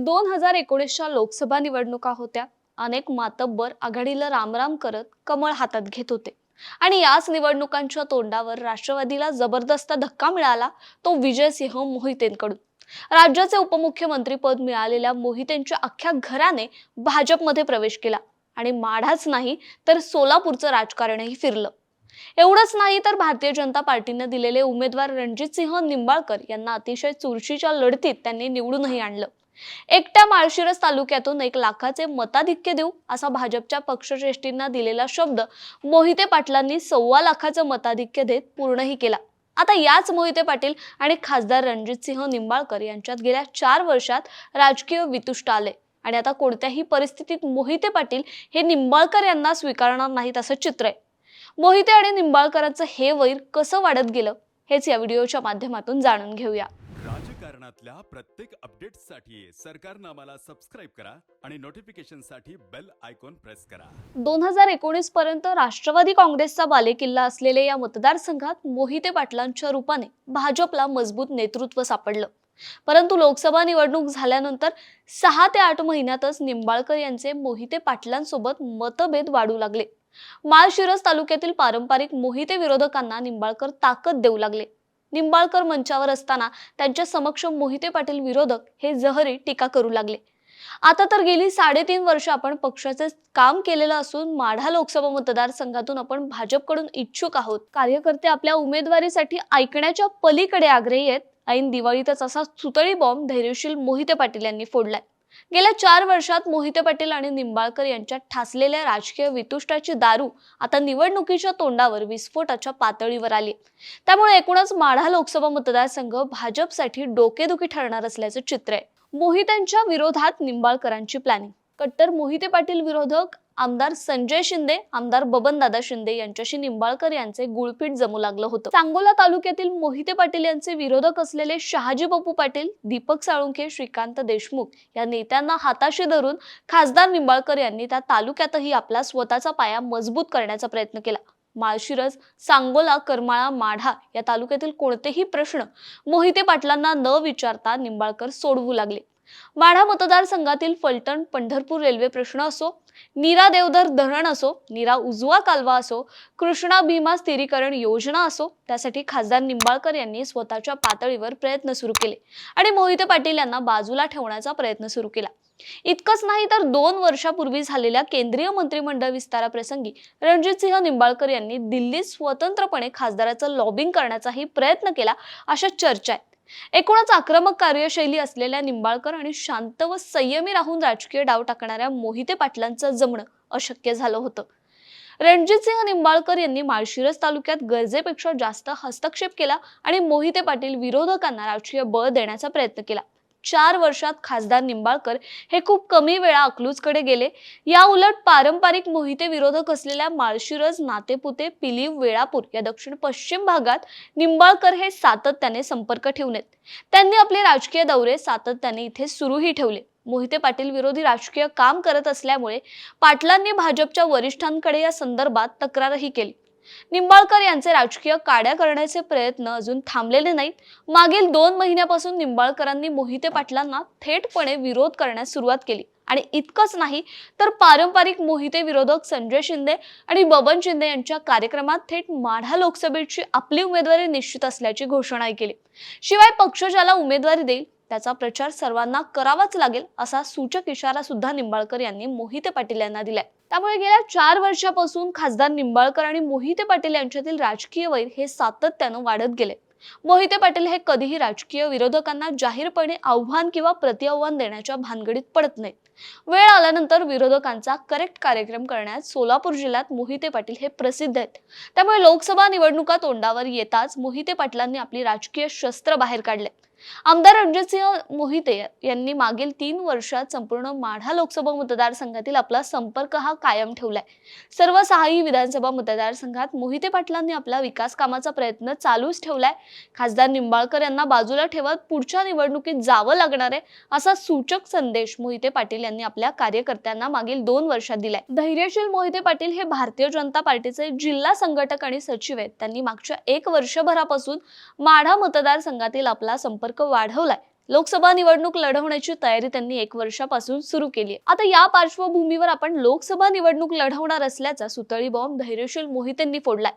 2019च्या लोकसभा निवडणुका होत्या। अनेक मातब्बर आघाडीला रामराम करत कमळ हातात घेत होते आणि याच निवडणुकांच्या तोंडावर राष्ट्रवादीला जबरदस्त धक्का मिळाला, तो विजयसिंह मोहितेंकडून। राज्याचे उपमुख्यमंत्री पद मिळालेल्या मोहितेंच्या अख्ख्या घराने भाजपमध्ये प्रवेश केला आणि माढाच नाही तर सोलापूरचं राजकारणही फिरलं। एवढंच नाही तर भारतीय जनता पार्टीने दिलेले उमेदवार रणजितसिंह निंबाळकर यांना अतिशय चुरशीच्या लढतीत त्यांनी निवडूनही आणलं। एकट्या माळशिरस तालुक्यातून 1 लाखाचे मताधिक्य देऊ असा भाजपच्या पक्षश्रेष्ठींना दिलेला शब्द मोहिते पाटलांनी 1.25 लाखाचं मताधिक्य देत पूर्णही केला। आता याच मोहिते पाटील आणि खासदार रणजितसिंह निंबाळकर यांच्यात गेल्या 4 वर्षात राजकीय वितुष्ट आले आणि आता कोणत्याही परिस्थितीत मोहिते पाटील हे निंबाळकर यांना स्वीकारणार नाहीत असं चित्र आहे। मोहिते आणि निंबाळकरांचं हे वैर कसं वाढत गेलं हेच या व्हिडिओच्या माध्यमातून जाणून घेऊया। राजकारणातल्या प्रत्येक अपडेट्ससाठी सरकारनामाला सबस्क्राइब करा आणि नोटिफिकेशनसाठी बेल आयकॉन प्रेस करा। 2019 पर्यंत राष्ट्रवादी काँग्रेसचा बालेकिल्ला असलेले या मतदारसंघात मोहिते पाटलांच्या रूपाने भाजपला मजबूत नेतृत्व सापडलं। परंतु लोकसभा निवडणूक झाल्यानंतर 6 ते 8 महिन्यातच निंबाळकर यांचे मोहिते पाटलांसोबत मतभेद वाढू लागले। माळशिरस तालुक्यातील पारंपरिक मोहिते विरोधकांना निंबाळकर ताकद देऊ लागले। निंबाळकर मंचावर असताना त्यांच्या समक्ष मोहिते पाटील विरोधक हे जहरी टीका करू लागले। आता तर गेली 3.5 वर्ष आपण पक्षाचे काम केलेलं असून माढा लोकसभा मतदारसंघातून आपण भाजपकडून इच्छुक आहोत। कार्यकर्ते आपल्या उमेदवारीसाठी ऐकण्याच्या पलीकडे आग्रही आहेत। ऐन दिवाळीतच असा सुतळी बॉम्ब धैर्यशील मोहिते पाटील यांनी फोडलाय। गेल्या 4 वर्षात मोहिते पाटील आणि निंबाळकर यांच्यात ठासलेल्या राजकीय वितुष्टाची दारू आता निवडणुकीच्या तोंडावर विस्फोटाच्या पातळीवर आली। त्यामुळे एकूणच माढा लोकसभा मतदारसंघ भाजपसाठी डोकेदुखी ठरणार असल्याचं चित्र आहे। मोहितेंच्या विरोधात निंबाळकरांची प्लॅनिंग। कट्टर मोहिते पाटील विरोधक आमदार संजय शिंदे, आमदार बबनदादा शिंदे यांच्याशी निंबाळकर यांचे गुळपीट जमू लागलं होतं। सांगोला तालुक्यातील मोहिते पाटील यांचे विरोधक असलेले शहाजी बापू पाटील, दीपक साळुंखे, श्रीकांत देशमुख या नेत्यांना हाताशी धरून खासदार निंबाळकर यांनी त्या तालुक्यातही आपला स्वतःचा पाया मजबूत करण्याचा प्रयत्न केला। माळशिरस, सांगोला, करमाळा, माढा या तालुक्यातील कोणतेही प्रश्न मोहिते पाटलांना न विचारता निंबाळकर सोडवू लागले। माढा मतदारसंघातील फलटण पंढरपूर रेल्वे प्रश्न असो, नीरा देवधर धरण असो, नीरा उजवा कालवा असो, कृष्णा भीमा स्थिरीकरण योजना असो, त्यासाठी खासदार निंबाळकर यांनी स्वतःच्या पातळीवर प्रयत्न सुरू केले आणि मोहिते पाटील यांना बाजूला ठेवण्याचा प्रयत्न सुरू केला। इतकंच नाही तर 2 वर्षापूर्वी झालेल्या केंद्रीय मंत्रिमंडळ विस्ताराप्रसंगी रणजितसिंह निंबाळकर यांनी दिल्लीत स्वतंत्रपणे खासदाराचं लॉबिंग करण्याचाही प्रयत्न केला अशा चर्चा आहेत। एकूणच आक्रमक कार्यशैली असलेल्या निंबाळकर आणि शांत व संयमी राहून राजकीय डाव टाकणाऱ्या मोहिते पाटलांचं जमणं अशक्य झालं होतं। रणजितसिंह निंबाळकर यांनी माळशिरस तालुक्यात गरजेपेक्षा जास्त हस्तक्षेप केला आणि मोहिते पाटील विरोधकांना राजकीय बळ देण्याचा प्रयत्न केला। 4 वर्षात खासदार निंबाळकर हे खूप कमी वेळा अकलूजकडे गेले। या उलट पारंपरिक मोहिते विरोधक असलेल्या माळशिरस, नातेपुते, पिलीव, वेळापूर या दक्षिण पश्चिम भागात निंबाळकर हे सातत्याने संपर्क ठेवून आहेत। त्यांनी आपले राजकीय दौरे सातत्याने इथे सुरूही ठेवले। मोहिते पाटील विरोधी राजकीय काम करत असल्यामुळे पाटलांनी भाजपच्या वरिष्ठांकडे या संदर्भात तक्रारही केली। निंबाळकर यांचे राजकीय काड्या करण्याचे प्रयत्न अजून थांबलेले नाहीत। मागील 2 महिन्यापासून निंबाळकरांनी मोहिते पाटलांना थेटपणे विरोध करण्यास सुरुवात केली आणि इतकंच नाही तर पारंपरिक मोहिते विरोधक संजय शिंदे आणि बबन शिंदे यांच्या कार्यक्रमात थेट माढा लोकसभेची आपली उमेदवारी निश्चित असल्याची घोषणाही केली। शिवाय पक्ष ज्याला उमेदवारी देईल त्याचा प्रचार सर्वांना करावाच लागेल असा सूचक इशारा सुद्धा निंबाळकर यांनी मोहिते पाटील यांना दिलाय। त्यामुळे गेल्या 4 वर्षापासून खासदार निंबाळकर आणि मोहिते पाटील यांच्यातील राजकीय वैर हे सातत्याने वाढत गेले। मोहिते पाटील हे कधीही राजकीय विरोधकांना जाहीरपणे आव्हान किंवा प्रतिआव्हान देण्याच्या भानगडीत पडत नाहीत। वेळ आल्यानंतर विरोधकांचा करेक्ट कार्यक्रम करण्यात सोलापूर जिल्ह्यात मोहिते पाटील हे प्रसिद्ध आहेत। त्यामुळे लोकसभा निवडणुका तोंडावर येताच मोहिते पाटलांनी आपली राजकीय शस्त्र बाहेर काढले। आमदार रणजितसिंह मोहिते यांनी मागील 3 वर्षात संपूर्ण माढा लोकसभा मतदारसंघातील आपला संपर्क हा कायम ठेवलाय। सर्व 6 विधानसभा मतदारसंघात मोहिते पाटलांनी आपला विकास कामाचा प्रयत्न चालूच ठेवलाय। खासदार निंबाळकर यांना बाजूला ठेवत पुढच्या निवडणुकीत जावं लागणार आहे असा सूचक संदेश मोहिते पाटील यांनी आपल्या कार्यकर्त्यांना मागील 2 वर्षात दिलाय। धैर्यशील मोहिते पाटील हे भारतीय जनता पार्टीचे जिल्हा संघटक आणि सचिव आहेत। त्यांनी मागच्या 1 वर्षभरापासून माढा मतदारसंघातील आपला संपर्क वाढवलाय। लोकसभा निवडणूक लढवण्याची तयारी त्यांनी 1 वर्षापासून सुरू केली आहे. आता या पार्श्वभूमीवर आपण लोकसभा निवडणूक लढवणार असल्याचा सुतळी बॉम्ब धैर्यशील मोहितेंनी फोडलाय.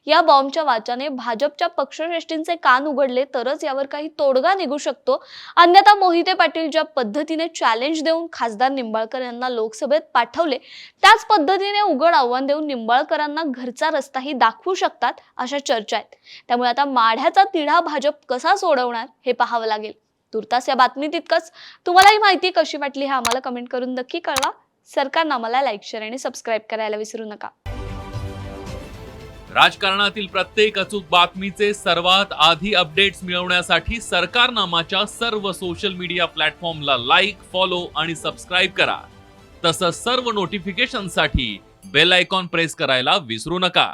या बॉम्बच्या वाचाने भाजपच्या पक्षश्रेष्ठींचे कान उघडले तरच यावर काही तोडगा निघू शकतो. अन्यथा मोहिते पाटील ज्या पद्धतीने चॅलेंज देऊन खासदार निंबाळकर यांना लोकसभेत पाठवले, त्याच पद्धतीने उघड आव्हान देऊन निंबाळकरांना घरचा रस्ताही दाखवू शकतात अशा चर्चा आहेत. त्यामुळे आता माढ्याचा तिढा भाजप कसा सोडवणार हे पाहावं लागेल. तुर्तास या बातमीत इतकंच. तुम्हाला ही माहिती कशी वाटली हे आम्हाला कमेंट करून नक्की कळवा. सरकारनामाला लाईक, शेअर आणि सबस्क्राईब करायला विसरू नका. राजकारणातील प्रत्येक अचूक बातमीचे सर्वात आधी अपडेट्स मिळवण्यासाठी सरकारनामाच्या सर्व सोशल मीडिया प्लॅटफॉर्मला लाईक, फॉलो आणि सबस्क्राईब करा. तसंच सर्व नोटिफिकेशनसाठी बेल आयकॉन प्रेस करायला विसरू नका.